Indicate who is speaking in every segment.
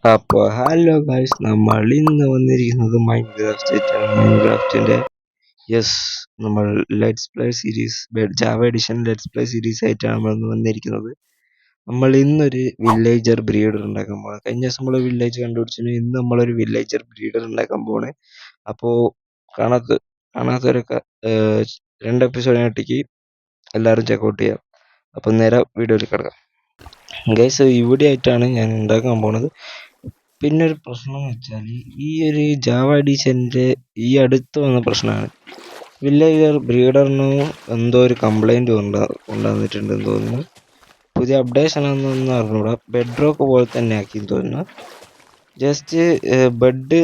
Speaker 1: അപ്പോൾ hello guys, നമ്മൾ ഇന്ന് വന്നിരിക്കുന്നത് മൈൻക്രാഫ്റ്റ് ആയിട്ടാണ്. മൈൻക്രാഫ്റ്റിന്റെ നമ്മൾ let's play series, Java edition let's play series ആയിട്ടാണ് നമ്മൾ ഇന്ന് വന്നിരിക്കുന്നത്. നമ്മൾ ഇന്നൊരു വില്ലേജർ ബ്രീഡർ ഉണ്ടാക്കാൻ പോകണം. കഴിഞ്ഞ ദിവസം നമ്മൾ വില്ലേജ് കണ്ടുപിടിച്ചു, ഇന്ന് നമ്മളൊരു വില്ലേജർ ബ്രീഡർ ഉണ്ടാക്കാൻ പോകണേ. അപ്പോൾ കാണാത്തവരൊക്കെ രണ്ട് എപ്പിസോഡിനൊട്ടിക്ക് എല്ലാവരും ചെക്കൗട്ട് ചെയ്യാം. അപ്പം നേരെ വീഡിയോയിൽ കിടക്കാം. ഗൈസ്, ഇവിടെ ആയിട്ടാണ് ഞാൻ ഉണ്ടാക്കാൻ പോണത്. പിന്നെ ഒരു പ്രശ്നം എന്ന് വെച്ചാൽ, ഈ ഒരു ജാവ എഡിഷൻ്റെ ഈ അടുത്ത് വന്ന പ്രശ്നമാണ്. വില്ലേജർ ബ്രീഡറിന് എന്തോ ഒരു കംപ്ലൈൻറ്റ് കൊണ്ടുവന്നിട്ടുണ്ടെന്ന് തോന്നുന്നു. പുതിയ അപ്ഡേഷൻ ആണെന്നൊന്നും അറിഞ്ഞൂടാ. ബെഡ്റോക്ക് പോലെ തന്നെ ആക്കിയെന്ന് തോന്നുന്നു. ജസ്റ്റ് ബെഡ്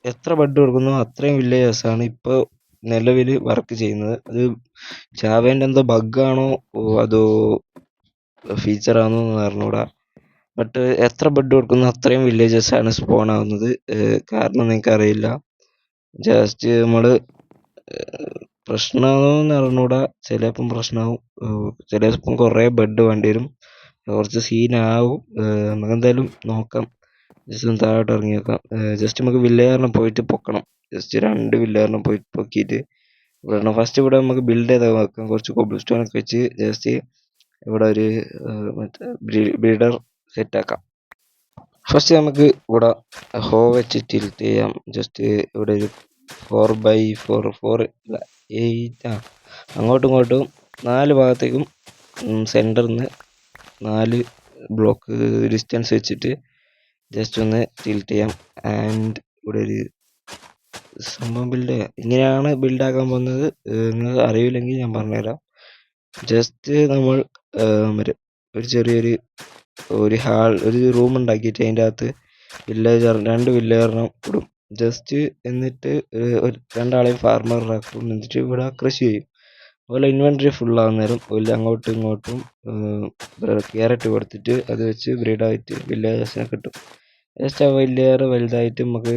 Speaker 1: എത്ര ബെഡ് കൊടുക്കുന്നോ അത്രയും വില്ലേജേഴ്സാണ് ഇപ്പോൾ നിലവിൽ വർക്ക് ചെയ്യുന്നത്. അത് ജാവേൻ്റെ എന്തോ ബഗ്ഗാണോ അതോ ഫീച്ചറാണോ എന്ന് അറിഞ്ഞൂടാ. ബട്ട് എത്ര ബെഡ് കൊടുക്കുന്നു അത്രയും വില്ലേജസാണ് സ്പോൺ ആവുന്നത്. കാരണം നിങ്ങൾക്കറിയില്ല. ജസ്റ്റ് നമ്മൾ പ്രശ്നമാണോന്ന് അറിഞ്ഞൂടാ. ചിലപ്പം പ്രശ്നമാവും, ചിലപ്പം കുറേ ബെഡ് വേണ്ടി വരും, കുറച്ച് സീനാവും. നമുക്കെന്തായാലും നോക്കാം. ജസ്റ്റ് ഒന്ന് താഴോട്ട് ഇറങ്ങി നോക്കാം. ജസ്റ്റ് നമുക്ക് വില്ലേജറിനെ പോയിട്ട് പൊക്കണം. ജസ്റ്റ് 2 വില്ലേജറിനെ പോയിട്ട് പൊക്കിയിട്ട് ഇവിടെ ഫസ്റ്റ് ഇവിടെ നമുക്ക് ബിൽഡ് ചെയ്താൽ വെക്കാം. കുറച്ച് കോബിൾ സ്റ്റോണൊക്കെ വെച്ച് ജസ്റ്റ് ഇവിടെ ഒരു മറ്റേ ബ്രീഡർ സെറ്റാക്കാം. ഫസ്റ്റ് നമുക്ക് ഇവിടെ ഹോ വെച്ച് ടിൽറ്റ് ചെയ്യാം. ജസ്റ്റ് ഇവിടെ ഒരു 4x4 8 അങ്ങോട്ടും ഇങ്ങോട്ടും 4 ഭാഗത്തേക്കും സെൻറ്ററിൽ നിന്ന് 4 ബ്ലോക്ക് ഡിസ്റ്റൻസ് വെച്ചിട്ട് ജസ്റ്റ് ഒന്ന് ടിൽറ്റ് ചെയ്യാം. ആൻഡ് ഇവിടെ ഒരു സംഭവം ഇങ്ങനെയാണ് ബിൽഡാക്കാൻ പോകുന്നത്. നിങ്ങൾക്ക് അറിയില്ലെങ്കിൽ ഞാൻ പറഞ്ഞുതരാം. ജസ്റ്റ് നമ്മൾ ഒരു ചെറിയൊരു ഒരു റൂം ഉണ്ടാക്കിയിട്ട് അതിൻ്റെ അകത്ത് രണ്ട് വില്ലേജറിനും ഇടും. ജസ്റ്റ് എന്നിട്ട് രണ്ടാളെയും ഫാർമറാക്കും. എന്നിട്ട് ഇവിടെ കൃഷി ചെയ്യും. അതുപോലെ ഇൻവെൻട്രി ഫുള്ളാകുന്ന നേരം അങ്ങോട്ടും ഇങ്ങോട്ടും ക്യാരറ്റ് കൊടുത്തിട്ട് അത് വെച്ച് ബ്രീഡായിട്ട് വില്ലേജേഴ്സിനെ കിട്ടും. ജസ്റ്റ് ആ വില്ലേജർ വലുതായിട്ട് നമുക്ക്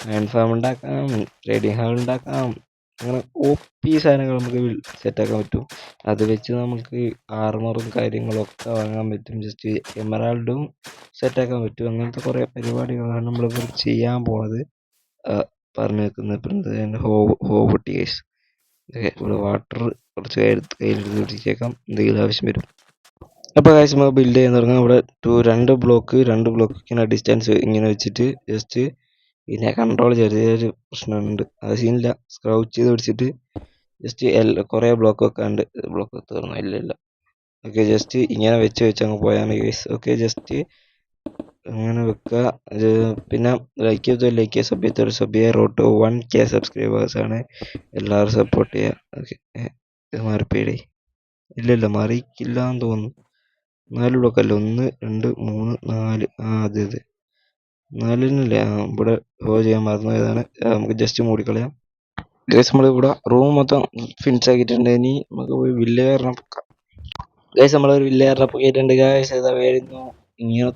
Speaker 1: അയൺ ഫാം ഉണ്ടാക്കാം, ട്രേഡിങ് ഹാൾ ഉണ്ടാക്കാം. അങ്ങനെ OP സാധനങ്ങൾ നമുക്ക് സെറ്റാക്കാൻ പറ്റും. അത് വെച്ച് നമുക്ക് ആർമറും കാര്യങ്ങളൊക്കെ വാങ്ങാൻ പറ്റും. ജസ്റ്റ് എമറാൾഡും സെറ്റാക്കാൻ പറ്റും. അങ്ങനത്തെ കുറേ പരിപാടികളാണ് നമ്മളിപ്പോൾ ചെയ്യാൻ പോണത്. പറഞ്ഞു വെക്കുന്നത് ഹോ പൊട്ടി ഗൈസ്. ഇവിടെ വാട്ടർ കുറച്ച് കയ്യിലെടുത്ത് പിടിച്ചേക്കാം, എന്തെങ്കിലും ആവശ്യം വരും. അപ്പോൾ ഗൈസ്, നമുക്ക് ബിൽഡ് ചെയ്യാൻ തുടങ്ങാം. ഇവിടെ 2 ബ്ലോക്ക് ഇങ്ങനെ ഡിസ്റ്റൻസ് ഇങ്ങനെ വെച്ചിട്ട് ജസ്റ്റ് ഇതിനെ കൺട്രോൾ ചെറിയൊരു പ്രശ്നമുണ്ട്. അത് സീനില്ല. സ്ക്രൗച്ച് ചെയ്ത് പിടിച്ചിട്ട് ജസ്റ്റ് കുറേ ബ്ലോക്ക് വെക്കാണ്ട്. ബ്ലോക്ക് തീർന്നു? ഇല്ല. ഓക്കെ, ജസ്റ്റ് ഇങ്ങനെ വെച്ച് അങ്ങ് പോയാൽ മതി ഗൈസ്. ഓക്കെ, ജസ്റ്റ് അങ്ങനെ വെക്കുക. പിന്നെ ലൈക്ക് ചെയ്ത സബ്ബിയ റോട്ട് 1K സബ്സ്ക്രൈബേഴ്സാണ്. എല്ലാവരും സപ്പോർട്ട് ചെയ്യുക. ഓക്കെ, ഇത് മാറിപ്പോയിടേ. ഇല്ല മാറിയിക്കില്ല എന്ന് തോന്നുന്നു. 4 ബ്ലോക്കല്ല, 1 2 3 4. അതെ 4-നല്ലേ. ഇവിടെ ഹോ ചെയ്യാൻ മറന്നുപോയതാണ്. നമുക്ക് ജസ്റ്റ് മൂടിക്കളയാം. ഗൈസ്, നമ്മളിവിടെ റൂം മൊത്തം ഫിനിഷ് ആക്കിയിട്ടുണ്ട്. ഇനി നമുക്ക് പോയി വില്ലേജറിനെ പൊക്കാം. ഗൈസ്, നമ്മളൊരു വില്ലേജറിനെ പൊക്കിയിട്ടുണ്ട്. ഗൈസ്, ഏതാ വരുന്നു. ഇങ്ങനെ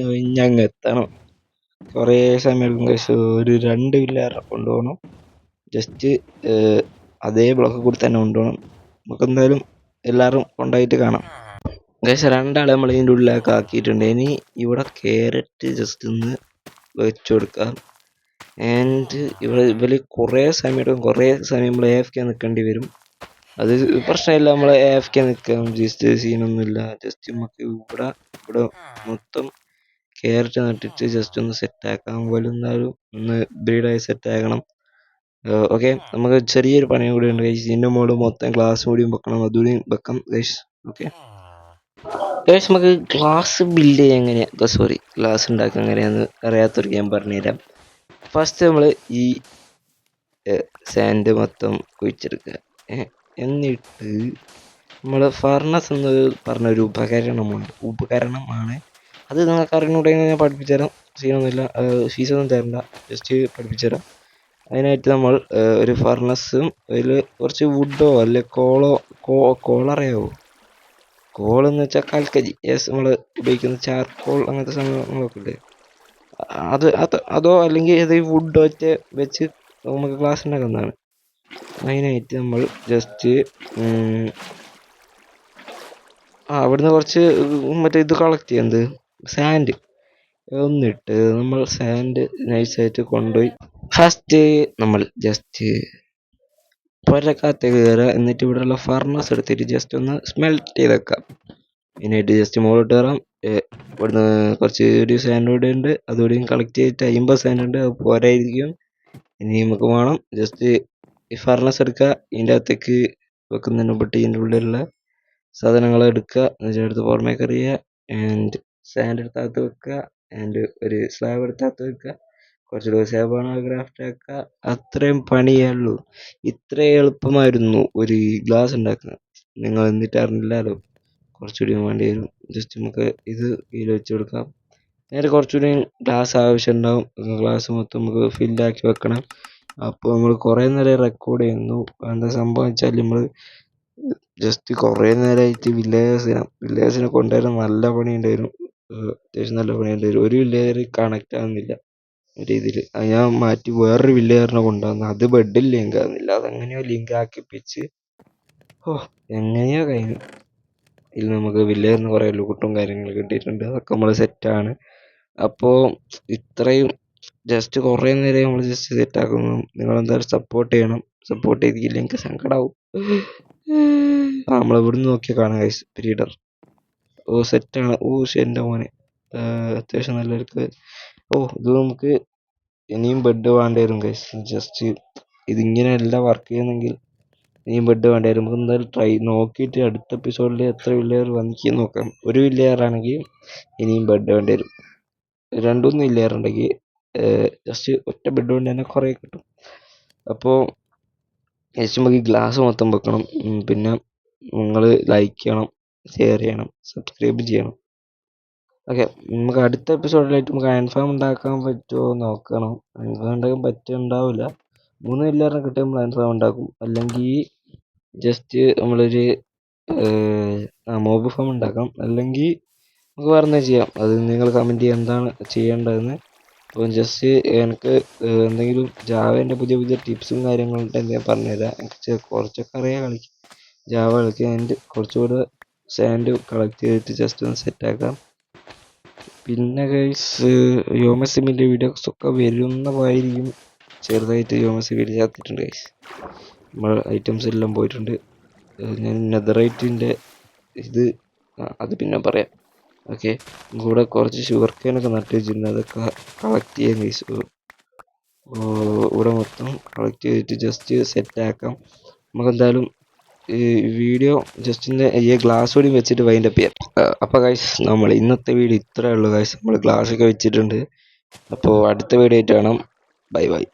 Speaker 1: കഴിഞ്ഞങ്ങ് എത്തണം. കുറേ സമയം എടുക്കും ഗൈസ്. ഒരു 2 വില്ലേജറിനെ കൊണ്ടുപോകണം. ജസ്റ്റ് അതേ ബ്ലോക്ക് കൂടി തന്നെ കൊണ്ടുപോകണം. നമുക്കെന്തായാലും എല്ലാവരും കൊണ്ടായിട്ട് കാണാം. ഗൈസ്, 2 ആളെ നമ്മൾ ഇതിൻ്റെ ഉള്ളിലേക്ക് ആക്കിയിട്ടുണ്ട്. ഇനി ഇവിടെ ക്യാരറ്റ് ജസ്റ്റ് ഒന്ന് വെച്ച് കൊടുക്കാം. ആൻഡ് ഇവർ കുറേ സമയം എടുക്കും. കുറേ സമയം നമ്മൾ AFK നിൽക്കേണ്ടി വരും. അത് പ്രശ്നമില്ല, നമ്മൾ AFK നിൽക്കാം. ജസ്റ്റ് സീനൊന്നുമില്ല. ജസ്റ്റ് നമുക്ക് ഇവിടെ മൊത്തം ക്യാരറ്റ് നട്ടിട്ട് ജസ്റ്റ് ഒന്ന് സെറ്റാക്കാം. വലുന്നാലും ഒന്ന് ബ്രീഡായി സെറ്റാക്കണം. ഓക്കെ, നമുക്ക് ചെറിയൊരു പണിയും കൂടി ഉണ്ട് ഗൈസ്. ഇതിൻ്റെ മുകളിൽ മൊത്തം ഗ്ലാസ് കൂടിയും വെക്കണം. അതുകൂടിയും വെക്കാം ഗൈസ്. ഓക്കെ ഗൈസ്, നമുക്ക് ഗ്ലാസ് ബിൽഡ് ചെയ്യാൻ എങ്ങനെയാണ്, ഗ്ലാസ് ഉണ്ടാക്കുക എങ്ങനെയാണെന്ന് അറിയാത്തവർക്ക് ഞാൻ പറഞ്ഞുതരാം. ഫസ്റ്റ് നമ്മൾ ഈ സാൻഡ് മൊത്തം കുഴിച്ചെടുക്കുക. എന്നിട്ട് നമ്മൾ ഫർണസ് എന്ന് പറഞ്ഞൊരു ഉപകരണമാണ്. അത് നിങ്ങൾക്ക് അറിഞ്ഞുകൂടെങ്കിൽ ഞാൻ പഠിപ്പിച്ചുതരാം. സീനൊന്നുമില്ല, ഫീസൊന്നും തരണ്ട, ജസ്റ്റ് പഠിപ്പിച്ചുതരാം. അതിനായിട്ട് നമ്മൾ ഒരു ഫർണസും അതിൽ കുറച്ച് വുഡോ അല്ലെ കോളറിയാവോ? കോളെന്ന് വെച്ചാൽ കൽക്കരി. നമ്മൾ ഉപയോഗിക്കുന്ന ചാർക്കോൾ അങ്ങനത്തെ സംഭവങ്ങളൊക്കെ ഇല്ലേ, അതോ അല്ലെങ്കിൽ ഏത് വുഡ് ഒറ്റ വെച്ച് നമുക്ക് ഗ്ലാസ് ഉണ്ടാക്കുന്നതാണ്. അതിനായിട്ട് നമ്മൾ ജസ്റ്റ് അവിടുന്ന് കുറച്ച് മറ്റേ ഇത് കളക്ട് ചെയ്യുന്നത് സാൻഡ്. എന്നിട്ട് നമ്മൾ സാൻഡ് നൈസായിട്ട് കൊണ്ടുപോയി ഫസ്റ്റ് നമ്മൾ ജസ്റ്റ് പുരക്കകത്ത് കയറുക. എന്നിട്ട് ഇവിടെയുള്ള ഫർണസ് എടുത്തിട്ട് ജസ്റ്റ് ഒന്ന് സ്മെൽറ്റ് ചെയ്തേക്കാം. ഇതിനായിട്ട് ജസ്റ്റ് മുകളിലോട്ട് കയറാം. ഇവിടുന്ന് കുറച്ച് ഒരു സാൻഡ് കൂടെ ഉണ്ട്, അതുകൂടിയും കളക്ട് ചെയ്തിട്ട് 50 സാൻഡ് ഉണ്ട്, അത് പോരായിരിക്കും. ഇനി നമുക്ക് വേണം ജസ്റ്റ് ഈ ഫർണസ് എടുക്കുക, ഇതിൻ്റെ അകത്തേക്ക് വെക്കുന്നതിന് മുമ്പിട്ട് ഇതിൻ്റെ ഉള്ളിലുള്ള സാധനങ്ങൾ എടുക്കുക, എന്നിട്ട് എടുത്ത് പുറമേക്ക് എറിയുക. ആൻഡ് സാൻഡ് എടുത്തകത്ത് വെക്കുക, ആൻഡ് ഒരു സ്ലാബ് എടുത്തകത്ത് വെക്കുക, കുറച്ചുകൂടെ സേബാണ് ക്രാഫ്റ്റ് ആക്കുക. അത്രയും പണിയേ ഉള്ളൂ. ഇത്ര എളുപ്പമായിരുന്നു ഒരു ഗ്ലാസ് ഉണ്ടാക്കുന്നത്. നിങ്ങൾ എന്നിട്ട് അറിഞ്ഞില്ലല്ലോ, കുറച്ചുകൂടി വേണ്ടി വരും. ജസ്റ്റ് നമുക്ക് ഇത് ഇതിൽ വെച്ച് കൊടുക്കാം. നേരെ കുറച്ചുകൂടി ഗ്ലാസ് ആവശ്യം ഉണ്ടാവും. ഗ്ലാസ് മൊത്തം നമുക്ക് ഫില്ലാക്കി വെക്കണം. അപ്പോൾ നമ്മൾ കുറേ നേരം റെക്കോർഡ് ചെയ്യുന്നു. എന്താ സംഭവം വെച്ചാൽ നമ്മൾ ജസ്റ്റ് കുറേ നേരമായിട്ട് വില്ലേജേഴ്സിനെ കൊണ്ടുവരാൻ നല്ല പണി ഉണ്ടായിരുന്നു. അത്യാവശ്യം നല്ല പണി ഉണ്ടായിരുന്നു. ഒരു വില്ലേജർ കണക്റ്റ് ആകുന്നില്ല രീതിയിൽ. അത് ഞാൻ മാറ്റി വേറൊരു വില്ലേജറിനെ കൊണ്ടുവന്നു. അത് ബെഡിൽ ലിങ്ക് ആകുന്നില്ല. അതെങ്ങനെയോ ലിങ്ക് ആക്കിപ്പിച്ച് എങ്ങനെയോ കഴിഞ്ഞു. ഇതിൽ നമുക്ക് വില്ലേജറിന് കുറേ ലൂട്ടും കാര്യങ്ങളും കിട്ടിയിട്ടുണ്ട്. അതൊക്കെ നമ്മൾ സെറ്റാണ്. അപ്പോൾ ഇത്രയും ജസ്റ്റ് കുറേ നേരം നമ്മൾ ജസ്റ്റ് സെറ്റാക്കുന്നു. നിങ്ങളെന്തായാലും സപ്പോർട്ട് ചെയ്യണം. സപ്പോർട്ട് ചെയ്തില്ല എനിക്ക് സങ്കടമാവും. നമ്മൾ ഇവിടുന്ന് നോക്കിയാൽ കാണാം ഗൈസ്, ബ്രീഡർ സെറ്റാണ്. എൻ്റെ മോനെ അത്യാവശ്യം നല്ലവർക്ക്. ഇത് നമുക്ക് ഇനിയും ബെഡ് വേണ്ടി വരും ഗൈസ്. ജസ്റ്റ് ഇതിങ്ങനെയല്ല വർക്ക് ചെയ്യുന്നെങ്കിൽ ഇനിയും ബെഡ് വേണ്ടി വരും. നമുക്ക് എന്തായാലും ട്രൈ നോക്കിയിട്ട് അടുത്ത എപ്പിസോഡിൽ എത്ര വില്ലേജർ വന്നിക്ക് നോക്കാം. ഒരു വില്ലേജർ ആണെങ്കിൽ ഇനിയും ബെഡ് വേണ്ടി വരും. 2-3 വില്ലേജർ ഉണ്ടെങ്കിൽ ജസ്റ്റ് ഒറ്റ ബെഡ് കൊണ്ട് തന്നെ കുറേ കിട്ടും. അപ്പോൾ ജസ്റ്റ് നമുക്ക് ഈ ഗ്ലാസ് മൊത്തം വെക്കണം. പിന്നെ നിങ്ങൾ ലൈക്ക് ചെയ്യണം, ഷെയർ ചെയ്യണം, സബ്സ്ക്രൈബ് ചെയ്യണം. ഓക്കെ, നമുക്ക് അടുത്ത എപ്പിസോഡിലായിട്ട് നമുക്ക് അയൺ ഫാം ഉണ്ടാക്കാൻ പറ്റുമോ നോക്കണം. അയൺ ഫാം ഉണ്ടാക്കാൻ പറ്റുന്നുണ്ടാവില്ല. 3 വില്ലേജറിനെ കിട്ടിയാൽ നമ്മൾ അയൺ ഫാം ഉണ്ടാക്കും. അല്ലെങ്കിൽ ജസ്റ്റ് നമ്മളൊരു മോബ് ഫാം ഉണ്ടാക്കാം. അല്ലെങ്കിൽ നമുക്ക് വേറെ എന്തെങ്കിലും ചെയ്യാം. അത് നിങ്ങൾ കമൻറ്റ് ചെയ്യുക എന്താണ് ചെയ്യേണ്ടതെന്ന്. അപ്പോൾ ജസ്റ്റ് എനിക്ക് എന്തെങ്കിലും ജാവേൻ്റെ പുതിയ പുതിയ ടിപ്സും കാര്യങ്ങളും ഉണ്ടെങ്കിൽ പറഞ്ഞുതരാം. എനിക്ക് കുറച്ചൊക്കെ അറിയാം ജാവ കളിക്കാൻ. ആൻഡ് കുറച്ചുകൂടെ സാൻഡ് കളക്ട് ചെയ്തിട്ട് ജസ്റ്റ് ഒന്ന് സെറ്റാക്കാം. പിന്നെ ഗൈസ് യോമസിമിൻ്റെ വീഡിയോസൊക്കെ വരുന്നതായിരിക്കും. ചെറുതായിട്ട് യോമസി വീഡിയോ ചേർത്തിട്ടുണ്ട് ഗൈസ്. നമ്മൾ ഐറ്റംസ് എല്ലാം പോയിട്ടുണ്ട്. ഞാൻ നെതറൈറ്റിൻ്റെ ഇത് അത് പിന്നെ പറയാം. ഓക്കെ, കൂടെ കുറച്ച് ഷുഗർ കെയിനൊക്കെ നട്ട് വെച്ചിട്ടുണ്ട്. അതൊക്കെ കളക്ട് ചെയ്യാൻ ഗൈസ്. ഇവിടെ മൊത്തം കളക്ട് ചെയ്തിട്ട് ജസ്റ്റ് സെറ്റാക്കാം. നമുക്കെന്തായാലും ഈ വീഡിയോ ജസ്റ്റ് ഈ ഗ്ലാസ് കൂടി വെച്ചിട്ട് വൈൻഡപ്പ് ചെയ്യാം. അപ്പോൾ ഗൈസ് നമ്മൾ ഇന്നത്തെ വീഡിയോ ഇത്രയേ ഉള്ളൂ ഗൈസ്. നമ്മൾ ഗ്ലാസ്സൊക്കെ വെച്ചിട്ടുണ്ട്. അപ്പോൾ അടുത്ത വീഡിയോ ആയിട്ട് കാണാം. Bye bye.